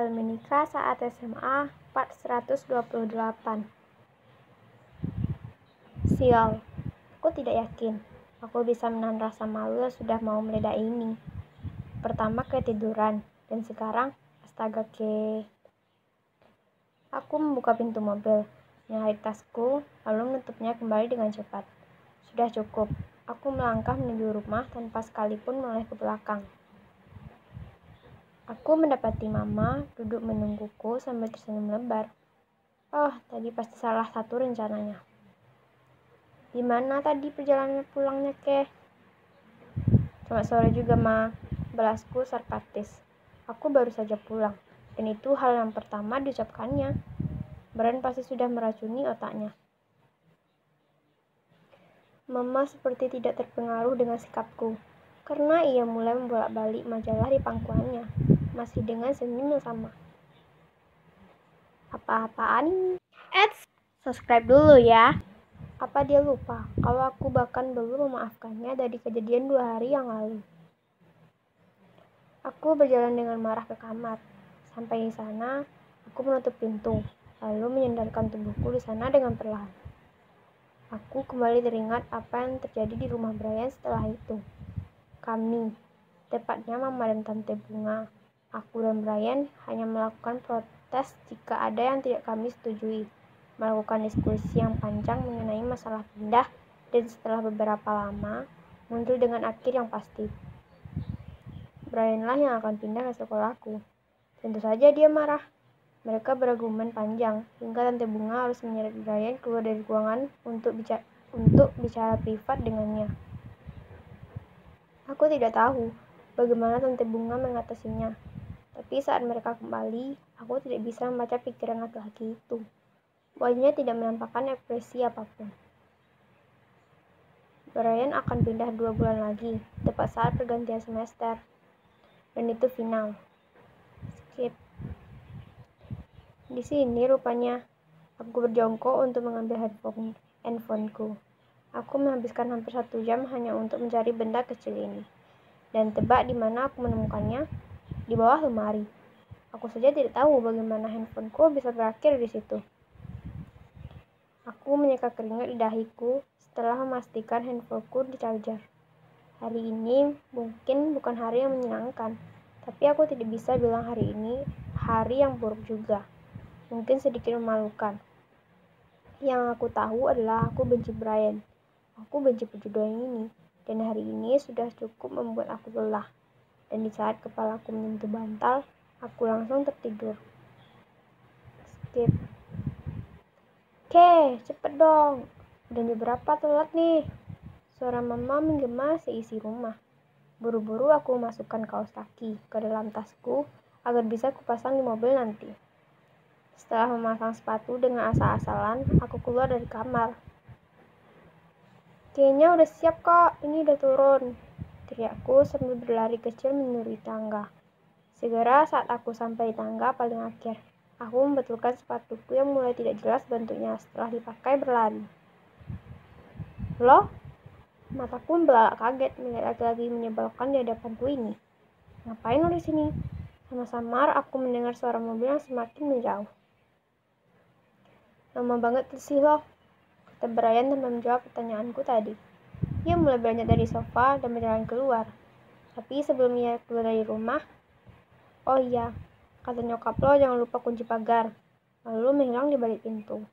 gagal menikah saat SMA part 128. Sial, aku tidak yakin aku bisa menahan rasa malu yang sudah mau meledak ini. Pertama ketiduran, dan sekarang astaga Aku membuka pintu mobil, menyalip tasku, lalu menutupnya kembali dengan cepat. Sudah cukup, aku melangkah menuju rumah tanpa sekalipun menoleh ke belakang. Aku mendapati Mama duduk menungguku sambil tersenyum lebar. Oh, tadi pasti salah satu rencananya. Gimana tadi perjalanan pulangnya, Keh? Selamat sore juga, Ma. Balasku sarkastis. Aku baru saja pulang, dan itu hal yang pertama diucapkannya. Brian pasti sudah meracuni otaknya. Mama seperti tidak terpengaruh dengan sikapku, karena ia mulai membolak-balik majalah di pangkuannya, masih dengan senyum yang sama. Apa-apaan? Subscribe dulu ya. Apa dia lupa kalau aku bahkan belum memaafkannya dari kejadian 2 hari yang lalu? Aku berjalan dengan marah ke kamar. Sampai di sana, aku menutup pintu, lalu menyandarkan tubuhku di sana dengan perlahan. Aku kembali teringat apa yang terjadi di rumah Brian setelah itu. Kami, tepatnya Mama dan Tante Bunga, aku dan Brian hanya melakukan protes jika ada yang tidak kami setujui, melakukan diskusi yang panjang mengenai masalah pindah, dan setelah beberapa lama, muncul dengan akhir yang pasti. Brianlah yang akan pindah ke sekolahku. Tentu saja dia marah. Mereka berargumen panjang, hingga Tante Bunga harus menyeret Brian keluar dari ruangan untuk bicara privat dengannya. Aku tidak tahu bagaimana Tante Bunga mengatasinya, tapi saat mereka kembali, aku tidak bisa membaca pikiran laki-laki itu. Wajahnya tidak menampakkan ekspresi apapun. Brian akan pindah 2 bulan lagi, tepat saat pergantian semester. Dan itu final. Skip. Di sini rupanya, aku berjongkok untuk mengambil handphoneku. Aku menghabiskan hampir 1 jam hanya untuk mencari benda kecil ini. Dan tebak di mana aku menemukannya? Di bawah lemari. Aku saja tidak tahu bagaimana handphoneku bisa berakhir di situ. Aku menyeka keringat di dahiku setelah memastikan handphoneku di charger. Hari ini mungkin bukan hari yang menyenangkan, tapi aku tidak bisa bilang hari ini hari yang buruk juga. Mungkin sedikit memalukan. Yang aku tahu adalah aku benci Brian. Aku benci perjodohan ini. Dan hari ini sudah cukup membuat aku lelah. Dan di saat kepalaku menyentuh bantal, aku langsung tertidur. Skip. Cepet dong. Udah jam berapa telat nih? Suara Mama menggema seisi rumah. Buru-buru aku masukkan kaos kaki ke dalam tasku agar bisa kupasang di mobil nanti. Setelah memasang sepatu dengan asal-asalan, aku keluar dari kamar. Kayaknya udah siap kok, ini udah turun, teriakku sambil berlari kecil menuruni tangga. Segera saat aku sampai di tangga paling akhir, aku membetulkan sepatuku yang mulai tidak jelas bentuknya setelah dipakai berlari. Loh? Mataku membelalak kaget melihat laki-laki menyebalkan di hadapanku ini. Ngapain lo di sini? Samar-samar aku mendengar suara mobil yang semakin menjauh. Lama banget sih lo, kata Brian tanpa menjawab pertanyaanku tadi. Ia mulai beranjak dari sofa dan berjalan keluar. Tapi sebelum ia keluar dari rumah, oh iya, kata nyokap lo jangan lupa kunci pagar. Lalu menghilang di balik pintu.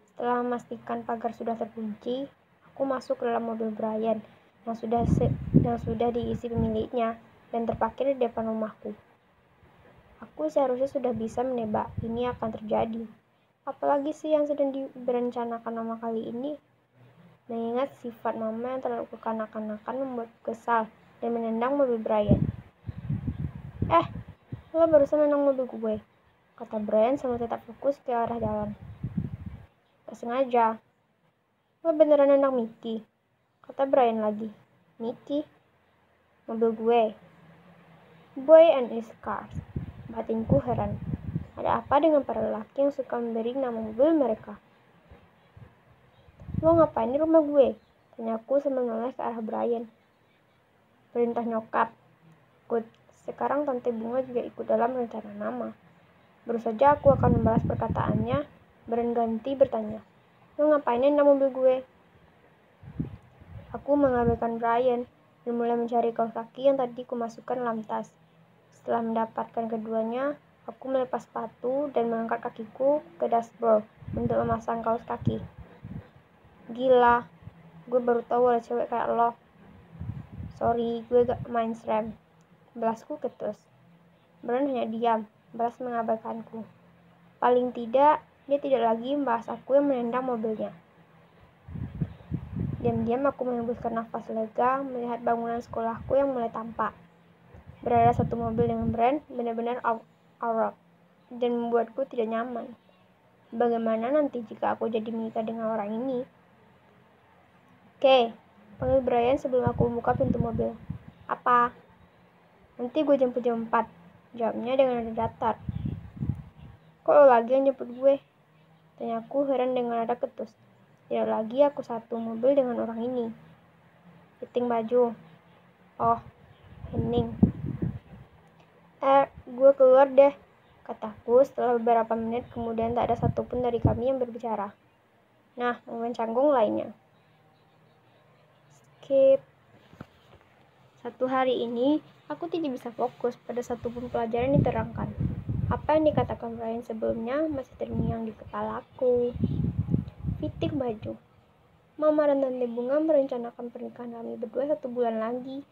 Setelah memastikan pagar sudah terkunci, aku masuk ke dalam mobil Brian yang sudah diisi pemiliknya dan terparkir di depan rumahku. Aku seharusnya sudah bisa menebak ini akan terjadi. Apalagi sih yang sedang direncanakan Mama kali ini? Mengingat sifat Mama yang terlalu kekanak-kanakan membuatku kesal dan menendang mobil Brian. Lo barusan nendang mobil gue, kata Brian sambil tetap fokus ke arah jalan. Gak sengaja. Lo beneran nendang Mickey, kata Brian lagi. Mickey? Mobil gue. Boy and his cars. Batinku heran. Ada apa dengan para lelaki yang suka memberi nama mobil mereka? Lo ngapain di rumah gue? Tanyaku sambil menoleh ke arah Brian. Perintah nyokap. Sekarang Tante Bunga juga ikut dalam rencana Mama. Baru saja aku akan membalas perkataannya, Brian ganti bertanya, "Lo ngapainin mobil gue?" Aku mengabaikan Brian dan mulai mencari kaos kaki yang tadi kumasukkan dalam tas. Setelah mendapatkan keduanya, aku melepas sepatu dan mengangkat kakiku ke dashboard untuk memasang kaos kaki. Gila, gue baru tahu ada cewek kayak lo. Sorry, gue gak main SRAM. Balasku ketus. Brian hanya diam, balas mengabaikanku. Paling tidak, dia tidak lagi membahas aku yang menendang mobilnya. Diam-diam aku menghembuskan nafas lega melihat bangunan sekolahku yang mulai tampak. Berada satu mobil dengan Brian benar-benar aurat dan membuatku tidak nyaman. Bagaimana nanti jika aku jadi menikah dengan orang ini? Oke, panggil Brian sebelum aku membuka pintu mobil. Apa? Nanti gue jemput jam 4. Jawabnya dengan nada datar. Kok lo lagi yang jemput gue? Tanyaku heran dengan nada ketus. Tidak lagi aku satu mobil dengan orang ini. Fitting baju. Oh, hening. Gue keluar deh, kataku setelah beberapa menit kemudian tak ada satupun dari kami yang berbicara. Nah, momen canggung lainnya. Skip. Satu hari ini, aku tidak bisa fokus pada satupun pelajaran yang diterangkan. Apa yang dikatakan Brian sebelumnya masih terngiang di kepalaku. Fitting baju. Mama dan Tante Bunga merencanakan pernikahan kami berdua 1 bulan lagi.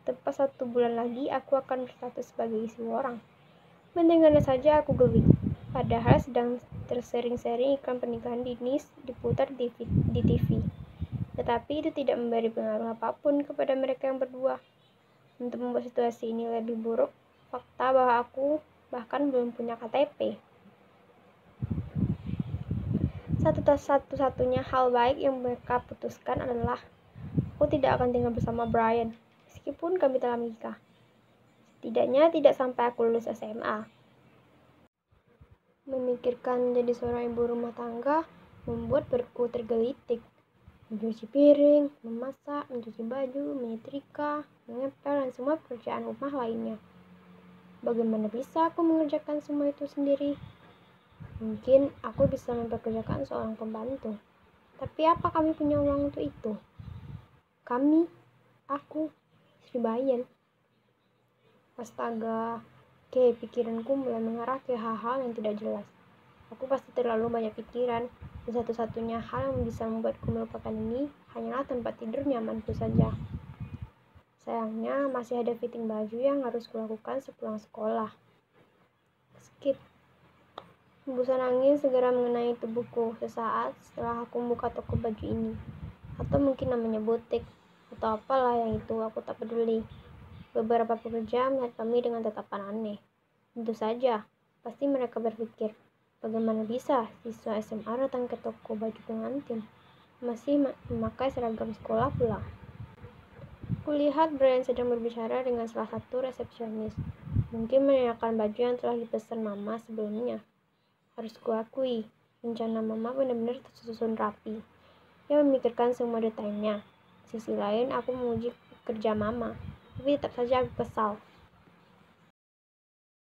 Tepat 1 bulan lagi, aku akan berstatus sebagai istri orang. Mendengarnya saja aku geli. Padahal sedang tersering-sering iklan pernikahan dini diputar di TV. Tetapi itu tidak memberi pengaruh apapun kepada mereka yang berdua. Untuk membuat situasi ini lebih buruk, fakta bahwa aku bahkan belum punya KTP. Satu-satunya hal baik yang mereka putuskan adalah aku tidak akan tinggal bersama Brian, meskipun kami telah menikah. Setidaknya tidak sampai aku lulus SMA. Memikirkan menjadi seorang ibu rumah tangga membuat perutku tergelitik. Mencuci piring, memasak, mencuci baju, menyetrika, mengepel, dan semua pekerjaan rumah lainnya. Bagaimana bisa aku mengerjakan semua itu sendiri? Mungkin aku bisa mempekerjakan seorang pembantu. Tapi apa kami punya uang untuk itu? Kami, aku, Sri Bayan. Astaga, pikiranku mulai mengarah ke hal-hal yang tidak jelas. Aku pasti terlalu banyak pikiran, dan satu-satunya hal yang bisa membuatku melupakan ini hanyalah tempat tidur nyamanku saja. Sayangnya masih ada fitting baju yang harus kulakukan sepulang sekolah. Skip. Hembusan angin segera mengenai tubuhku sesaat setelah aku membuka toko baju ini. Atau mungkin namanya butik, atau apalah yang itu, aku tak peduli. Beberapa pekerja melihat kami dengan tatapan aneh. Tentu saja, pasti mereka berpikir, bagaimana bisa siswa SMA datang ke toko baju pengantin, masih memakai seragam sekolah pula. Kulihat Brian sedang berbicara dengan salah satu resepsionis, mungkin menanyakan baju yang telah dipesan Mama sebelumnya. Harus kuakui, rencana Mama benar-benar tersusun rapi. Ia memikirkan semua detailnya. Sisi lain, aku memuji kerja Mama, tapi tetap saja aku kesal.